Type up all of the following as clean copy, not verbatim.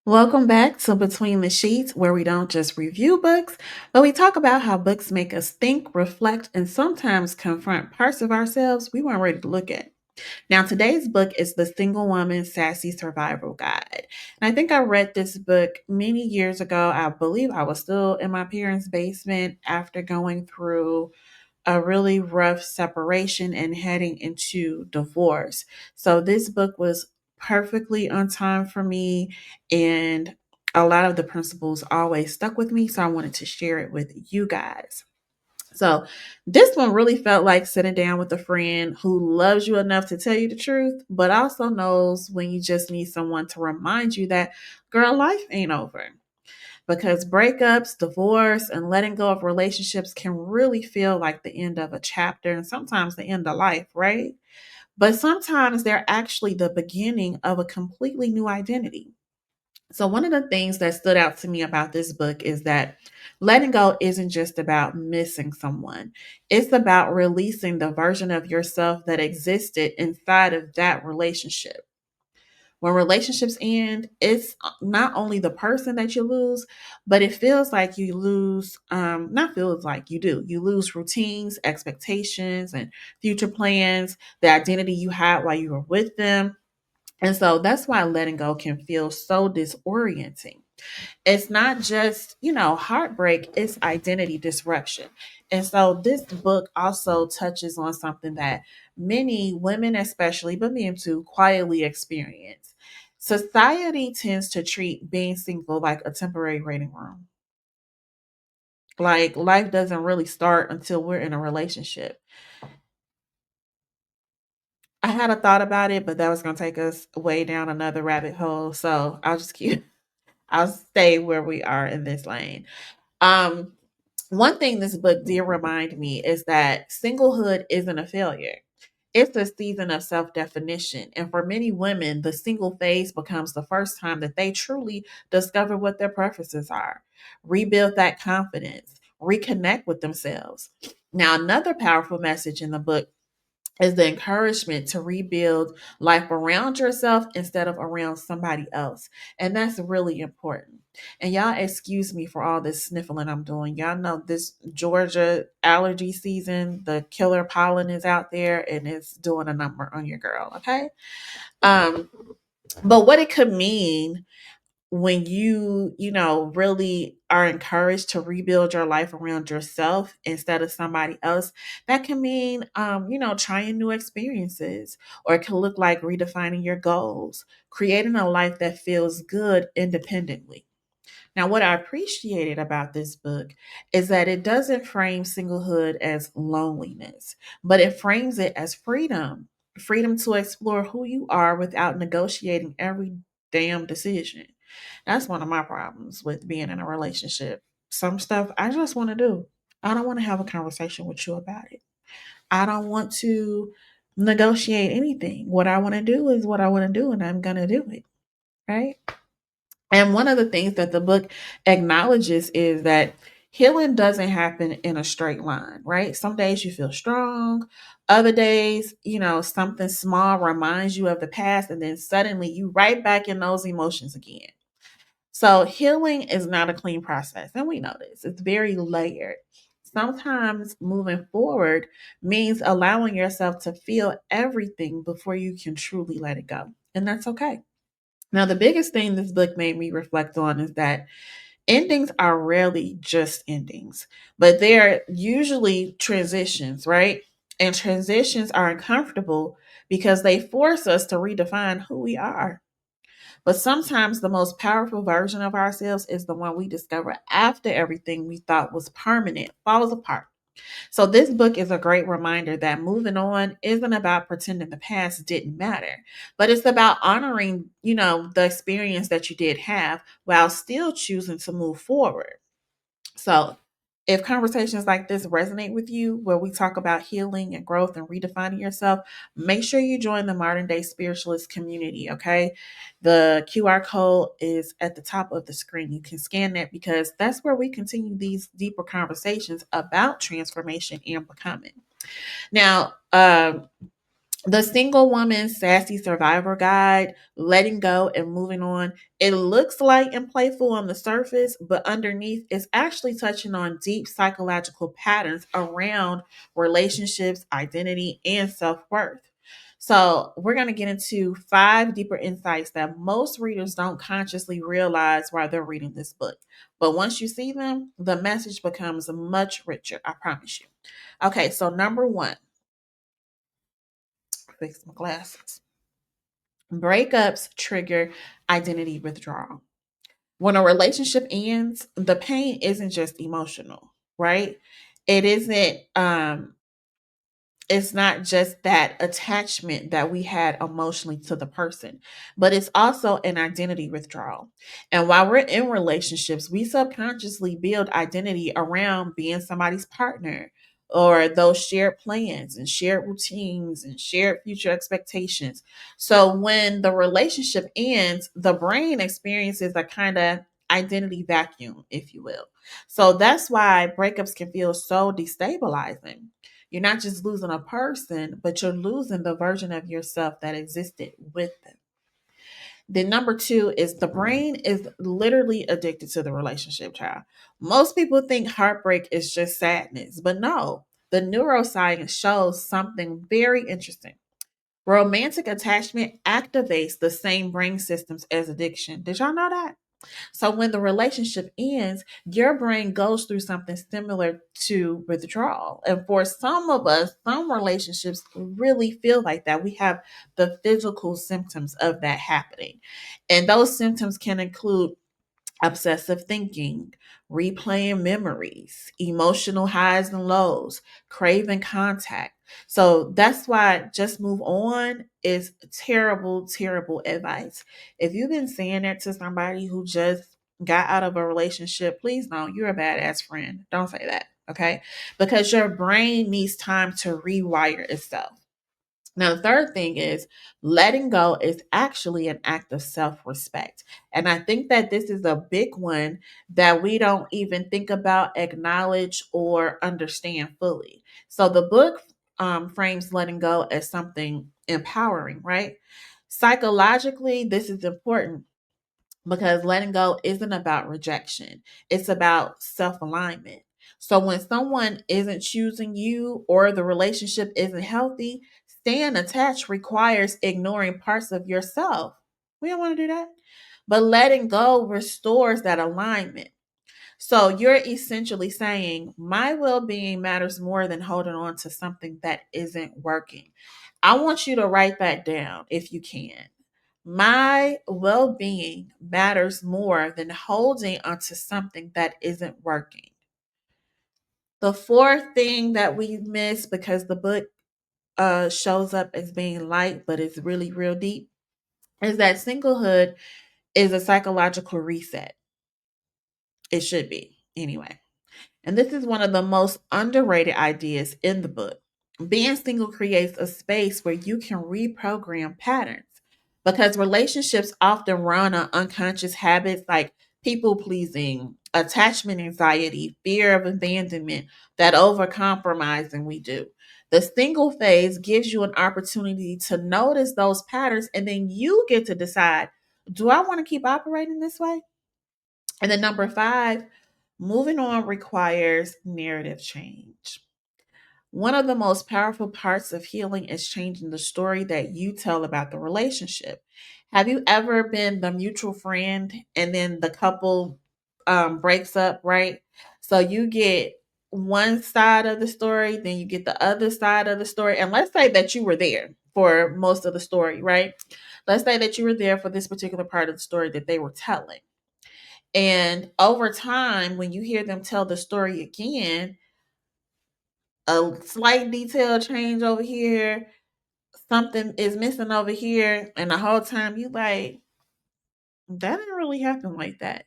Welcome back to Between the Sheets, where we don't just review books, but we talk about how books make us think, reflect, and sometimes confront parts of ourselves we weren't ready to look at. Now, today's book is The Single Woman Sassy Survival Guide. And I think I read this book many years ago. I believe I was still in my parents' basement after going through a really rough separation and heading into divorce. So this book was perfectly on time for me, and a lot of the principles always stuck with me. So I wanted to share it with you guys. So this one really felt like sitting down with a friend who loves you enough to tell you the truth, but also knows when you just need someone to remind you that, girl, life ain't over, because breakups, divorce, and letting go of relationships can really feel like the end of a chapter and sometimes the end of life, right? But sometimes they're actually the beginning of a completely new identity. So, one of the things that stood out to me about this book is that letting go isn't just about missing someone, it's about releasing the version of yourself that existed inside of that relationship. When relationships end, it's not only the person that you lose, but it feels like you lose, not feels like you do. You lose routines, expectations, and future plans, the identity you had while you were with them. And so that's why letting go can feel so disorienting. It's not just, heartbreak, it's identity disruption. And so this book also touches on something that many women, especially, but men too, quietly experience. Society tends to treat being single like a temporary waiting room. Like life doesn't really start until we're in a relationship. I had a thought about it, but that was going to take us way down another rabbit hole. So I'll stay where we are in this lane. Um, One thing this book did remind me is that singlehood isn't a failure. It's a season of self definition. And for many women, the single phase becomes the first time that they truly discover what their preferences are, rebuild that confidence, reconnect with themselves. Now, another powerful message in the book is the encouragement to rebuild life around yourself instead of around somebody else. And that's really important. And y'all excuse me for all this sniffling I'm doing. Y'all know this Georgia allergy season, the killer pollen is out there and it's doing a number on your girl, okay? Um, but what it could mean when really are encouraged to rebuild your life around yourself instead of somebody else, that can mean trying new experiences, or it can look like redefining your goals, creating a life that feels good independently. Now, what I appreciated about this book is that it doesn't frame singlehood as loneliness, but it frames it as freedom to explore who you are without negotiating every damn decision. That's one of my problems with being in a relationship. Some stuff I just want to do. I don't want to have a conversation with you about it. I don't want to negotiate anything. What I want to do is what I want to do, and I'm going to do it. Right. And one of the things that the book acknowledges is that healing doesn't happen in a straight line, right? Some days you feel strong, other days, something small reminds you of the past, and then suddenly you right back in those emotions again. So healing is not a clean process, and we know this. It's very layered. Sometimes moving forward means allowing yourself to feel everything before you can truly let it go. And that's okay. Now, the biggest thing this book made me reflect on is that endings are rarely just endings, but they're usually transitions, right? And transitions are uncomfortable because they force us to redefine who we are. But sometimes the most powerful version of ourselves is the one we discover after everything we thought was permanent falls apart. So this book is a great reminder that moving on isn't about pretending the past didn't matter, but it's about honoring, the experience that you did have while still choosing to move forward. So, if conversations like this resonate with you, where we talk about healing and growth and redefining yourself, make sure you join the Modern Day Spiritualist community, okay? The QR code is at the top of the screen. You can scan that because that's where we continue these deeper conversations about transformation and becoming. Now, The Single Woman's Sassy Survivor Guide, Letting Go and Moving On. It looks light and playful on the surface, but underneath it's actually touching on deep psychological patterns around relationships, identity, and self worth. So, we're going to get into 5 deeper insights that most readers don't consciously realize while they're reading this book. But once you see them, the message becomes much richer, I promise you. Okay, so number one, fix my glasses. Breakups trigger identity withdrawal. When a relationship ends, the pain isn't just emotional, right? It isn't it's not just that attachment that we had emotionally to the person, but it's also an identity withdrawal. And while we're in relationships, we subconsciously build identity around being somebody's partner or those shared plans and shared routines and shared future expectations. So when the relationship ends, the brain experiences a kind of identity vacuum, if you will. So that's why breakups can feel so destabilizing. You're not just losing a person, but you're losing the version of yourself that existed with them. Then number two is the brain is literally addicted to the relationship, child. Most people think heartbreak is just sadness, but no. The neuroscience shows something very interesting. Romantic attachment activates the same brain systems as addiction. Did y'all know that? So when the relationship ends, your brain goes through something similar to withdrawal. And for some of us, some relationships really feel like that. We have the physical symptoms of that happening. And those symptoms can include obsessive thinking, replaying memories, emotional highs and lows, craving contact. So that's why just move on is terrible, terrible advice. If you've been saying that to somebody who just got out of a relationship, please know you're a badass friend. Don't say that, okay? Because your brain needs time to rewire itself. Now, the third thing is letting go is actually an act of self respect. And I think that this is a big one that we don't even think about, acknowledge, or understand fully. So the book frames letting go as something empowering, right? Psychologically, this is important because letting go isn't about rejection, it's about self alignment. So when someone isn't choosing you or the relationship isn't healthy, staying attached requires ignoring parts of yourself. We don't want to do that. But letting go restores that alignment. So you're essentially saying, my well being matters more than holding on to something that isn't working. I want you to write that down if you can. My well being matters more than holding onto something that isn't working. The fourth thing that we miss because the book shows up as being light, but it's really real deep, is that singlehood is a psychological reset. It should be, anyway. And this is one of the most underrated ideas in the book. Being single creates a space where you can reprogram patterns because relationships often run on unconscious habits like people pleasing, attachment anxiety, fear of abandonment, that overcompromising we do. The single phase gives you an opportunity to notice those patterns and then you get to decide, do I want to keep operating this way? And then number five, moving on requires narrative change. One of the most powerful parts of healing is changing the story that you tell about the relationship. Have you ever been the mutual friend and then the couple breaks up, right? So you get one side of the story, then you get the other side of the story. And let's say that you were there for most of the story, right? Let's say that you were there for this particular part of the story that they were telling. And over time, when you hear them tell the story again, a slight detail change over here, something is missing over here, and the whole time you like, that didn't really happen like that.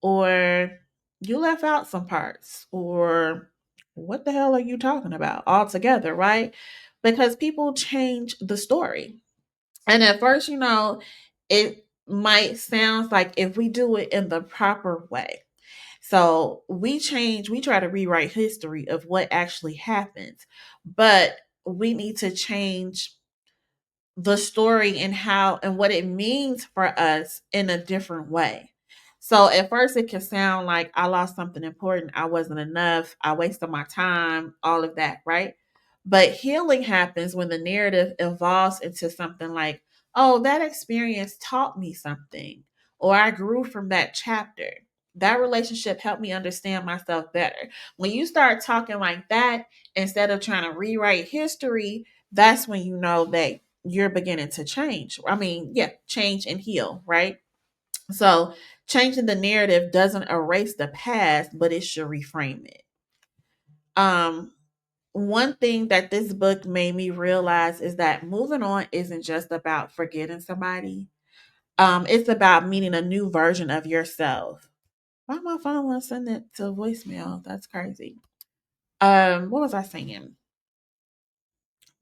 Or you left out some parts, or what the hell are you talking about altogether, right? Because people change the story. And at first, it might sound like if we do it in the proper way. So we try to rewrite history of what actually happens, but we need to change the story and how and what it means for us in a different way. So at first it can sound like I lost something important, I wasn't enough, I wasted my time, all of that, right? But healing happens when the narrative evolves into something like, oh, that experience taught me something, or I grew from that chapter. That relationship helped me understand myself better. When you start talking like that, instead of trying to rewrite history, that's when you know that you're beginning to change. I mean, yeah, change and heal, right? So, changing the narrative doesn't erase the past, but it should reframe it. Um, One thing that this book made me realize is that moving on isn't just about forgetting somebody. It's about meeting a new version of yourself. Why my phone won't send it to voicemail? That's crazy. What was I saying?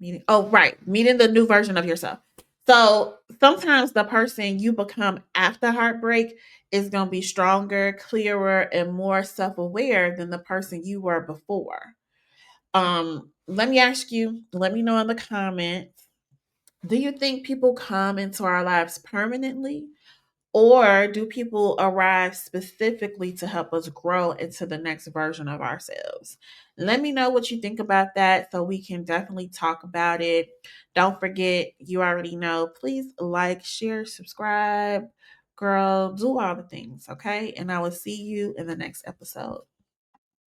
Meeting the new version of yourself. So sometimes the person you become after heartbreak is going to be stronger, clearer, and more self-aware than the person you were before. Let me ask you, let me know in the comments, do you think people come into our lives permanently, or do people arrive specifically to help us grow into the next version of ourselves? Let me know what you think about that so we can definitely talk about it. Don't forget, you already know, please like, share, subscribe. Girl, do all the things, okay? And I will see you in the next episode.